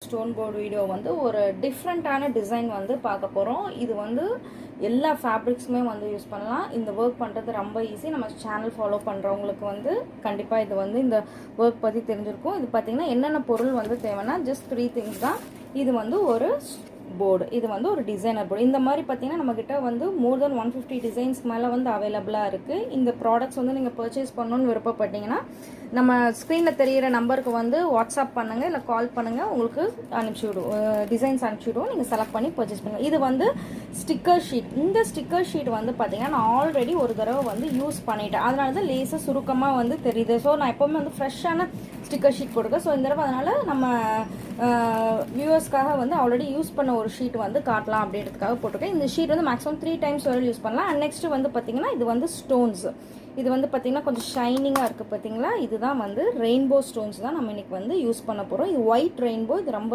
Stone board video வந்து ஒரு டிஃப்ரெண்ட்டான டிசைன் வந்து பார்க்க போகிறோம். இது வந்து எல்லா ஃபேப்ரிக்ஸுமே வந்து யூஸ் பண்ணலாம். இந்த ஒர்க் பண்ணுறது ரொம்ப ஈஸி. நம்ம சேனல் ஃபாலோ பண்ணுறவங்களுக்கு வந்து கண்டிப்பாக இது வந்து இந்த ஒர்க் பற்றி தெரிஞ்சிருக்கும். இது பார்த்திங்கன்னா என்னென்ன பொருள் வந்து தேவைன்னா ஜஸ்ட் 3 திங்ஸ் தான். இது வந்து ஒரு போர்டு, இது வந்து ஒரு டிசைனர் போர்டு. இந்த மாதிரி பார்த்தீங்கன்னா நம்மக்கிட்ட வந்து மோர் தென் 150 டிசைன்ஸ்க்கு மேலே வந்து அவைலபிளாக இருக்குது. இந்த ப்ராடக்ட்ஸ் வந்து நீங்கள் பர்ச்சேஸ் பண்ணணுன்னு விருப்பப்பட்டீங்கன்னா நம்ம ஸ்க்ரீனில் தெரிகிற நம்பருக்கு வந்து வாட்ஸ்அப் பண்ணுங்கள், இல்லை கால் பண்ணுங்கள், உங்களுக்கு டிசைன்ஸ் அனுப்பிச்சுடுவோம். நீங்கள் செலக்ட் பண்ணி பர்ச்சேஸ் பண்ணுங்கள். இது வந்து ஸ்டிக்கர் ஷீட். இந்த ஸ்டிக்கர் ஷீட் வந்து பார்த்தீங்கன்னா நான் ஆல்ரெடி ஒரு தடவை வந்து யூஸ் பண்ணிட்டேன். அதனால தான் லேசாக சுருக்கமாக வந்து தெரியுது. ஸோ நான் எப்போவுமே வந்து ஃப்ரெஷ்ஷான ஸ்டிக்கர் ஷீட் போட்டுருக்கேன். ஸோ இந்த தடவை அதனால் நம்ம வியூவர்ஸ்க்காக வந்து ஆல்ரெடி யூஸ் பண்ண ஒரு ஷீட் வந்து காட்டலாம் அப்படின்றதுக்காக போட்டிருக்கேன். இந்த ஷீட் வந்து மேக்ஸிமம் 3 டைம்ஸ் வரை யூஸ் பண்ணலாம். அண்ட் நெக்ஸ்ட் வந்து பார்த்தீங்கன்னா இது வந்து ஸ்டோன்ஸ். இது வந்து பார்த்தீங்கன்னா கொஞ்சம் ஷைனிங்காக இருக்குது பார்த்தீங்களா. இதுதான் வந்து ரெயின்போ ஸ்டோன்ஸ் தான் நம்ம இன்னைக்கு வந்து யூஸ் பண்ண போகிறோம். இது ஒயிட் ரெயின்போ. இது ரொம்ப